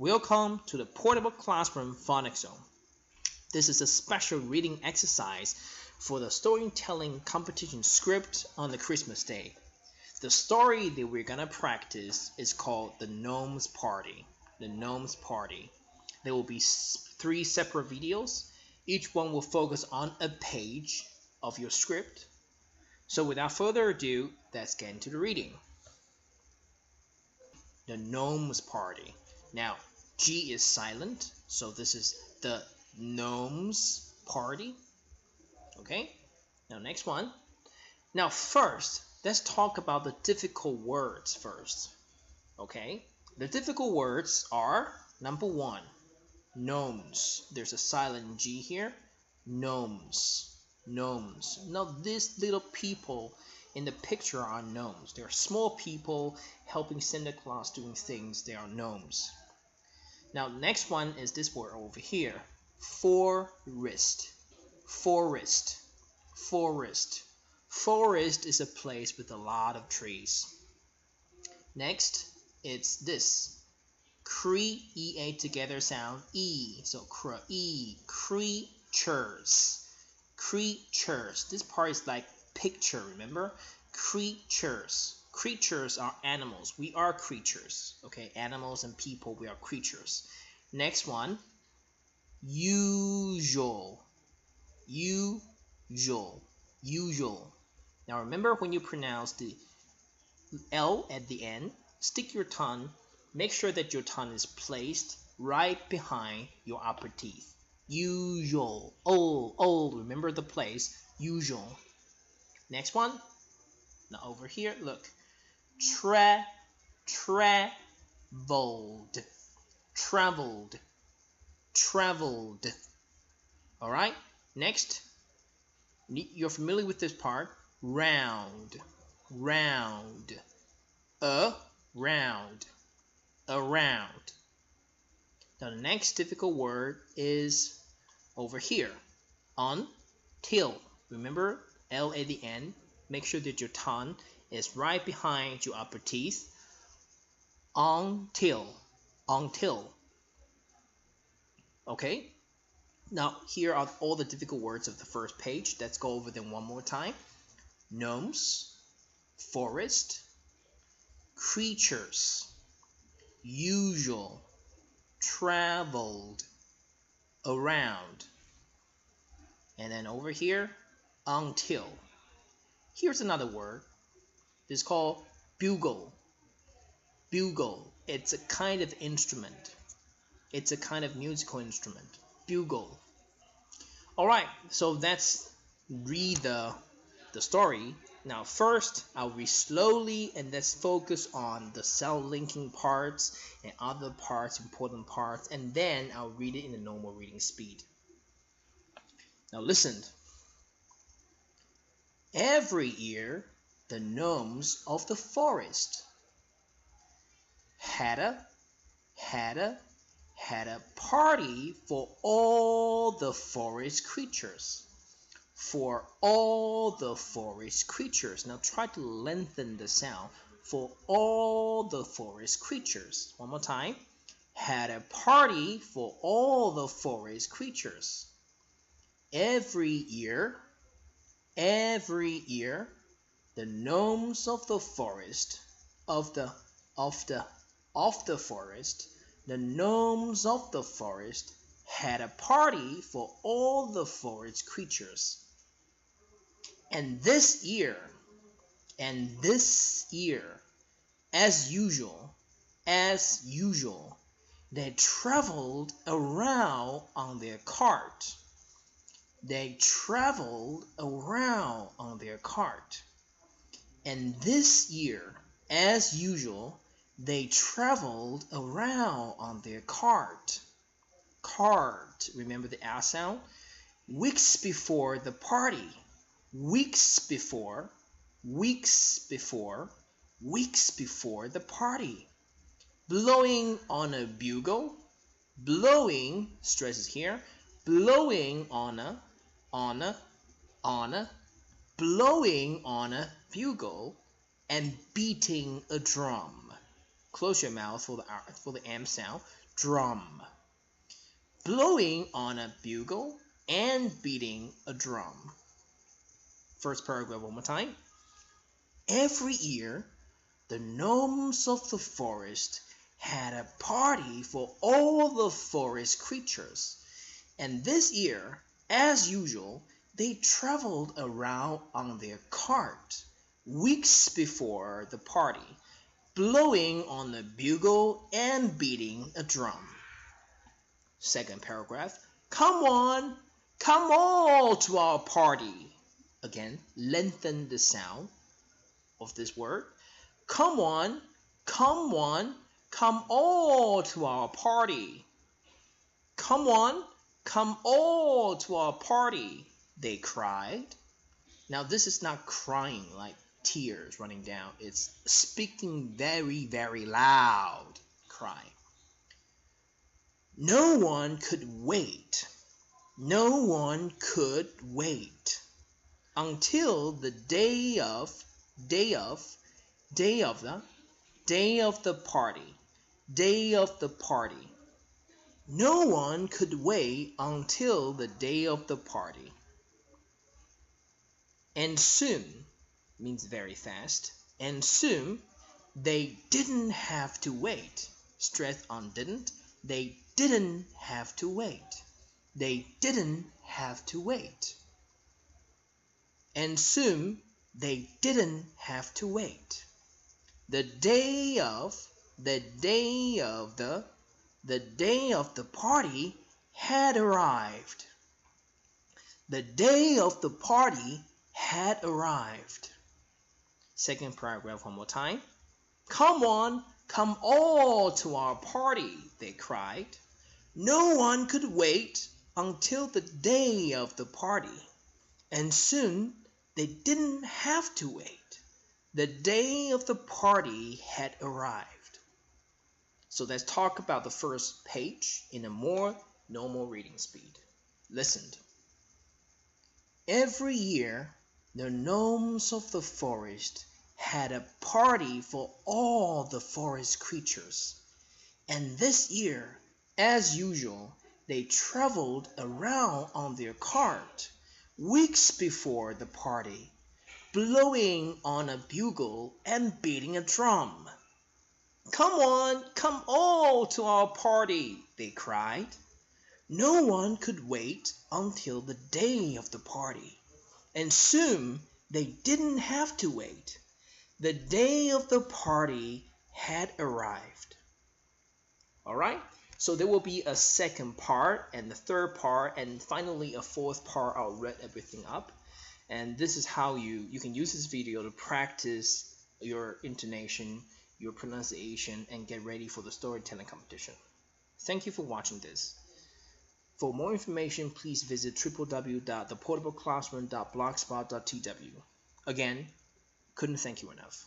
Welcome to the Portable Classroom Phonics Zone. This is a special reading exercise for the storytelling competition script on the Christmas Day. The story that we're gonna practice is called The Gnomes Party. The Gnomes Party. There will be 3 separate videos. Each one will focus on a page of your script. So without further ado, let's get into the reading. The Gnomes Party. Now, G is silent, so this is the Gnomes Party. Okay, now next one. Now first, let's talk about the difficult words first. Okay, the difficult words are, number 1, gnomes. There's a silent G here. Gnomes. Gnomes. Now these little people in the picture are gnomes. They are small people helping Santa Claus doing things. They are gnomes. Now next one is this word over here. Forest. Forest. Forest. Forest is a place with a lot of trees. Next, it's this. E-A together sound E. So E. Creatures. Creatures. This part is like picture, remember? Creatures. Creatures are animals. We are creatures. Okay, animals and people, we are creatures. Next one. Usual. Usual. Usual. Now remember, when you pronounce the L at the end, stick your tongue. Make sure that your tongue is placed right behind your upper teeth. Usual. Remember the place. Usual. Next one. Now over here, look. Traveled. Traveled. Traveled. Alright, next. You're familiar with this part. Round. Round. Around. Around. Now the next difficult word is over here. Until. Remember, L at the end. Make sure that your tongue is right behind your upper teeth. Until. Until. Okay? Now here are all the difficult words of the first page. Let's go over them one more time. Gnomes. Forest. Creatures. Usual. Traveled. Around. And then over here, until. Here's another word. It's called bugle. Bugle. It's a kind of instrument. It's a kind of musical instrument. Bugle. Alright, so let's read the story. Now first, I'll read slowly and let's focus on the sound linking parts and other parts, important parts, and then I'll read it in the normal reading speed. Now listen. Every year, the gnomes of the forest had a party for all the forest creatures. For all the forest creatures. Now try to lengthen the sound. For all the forest creatures. One more time. Had a party for all the forest creatures. Every year, the gnomes of the forest, the gnomes of the forest had a party for all the forest creatures. And this year, as usual, they traveled around on their cart. They traveled around on their cart. And this year, as usual, they traveled around on their cart. Cart, remember the R sound? Weeks before the party. Weeks before the party. Blowing on a bugle. Blowing, stresses here. Blowing on a blowing on a bugle and beating a drum. Close your mouth for the M sound. drum. Blowing on a bugle and beating a drum. First paragraph one more time. Every year, the gnomes of the forest had a party for all the forest creatures. And this year, as usual, they traveled around on their cart weeks before the party, blowing on a bugle and beating a drum. Second paragraph. Come on, come all to our party. Again, lengthen the sound of this word. Come on, come all to our party. Come on, come all to our party, they cried. Now this is not crying like tears running down. It's speaking very, very loud cry. No one could wait. No one could wait until the day of the party. No one could wait until the day of the party. And soon means very fast. And soon they didn't have to wait. Stress on didn't. They didn't have to wait. They didn't have to wait. And soon they didn't have to wait. The day of the party had arrived. The day of the party had arrived. Second paragraph one more time. Come on, come all to our party, they cried. No one could wait until the day of the party. And soon they didn't have to wait. The day of the party had arrived. So let's talk about the first page in a more normal reading speed. Listen. Every year, the gnomes of the forest had a party for all the forest creatures. And this year, as usual, they traveled around on their cart weeks before the party, blowing on a bugle and beating a drum. Come on, come all to our party, they cried. No one could wait until the day of the party, and soon they didn't have to wait. The day of the party had arrived. All right, so there will be a second part and the third part and finally a fourth part. I'll read everything up. And this is how you can use this video to practice your intonation, your pronunciation, and get ready for the storytelling competition. Thank you for watching this. For more information, please visit www.theportableclassroom.blogspot.tw. Again, couldn't thank you enough.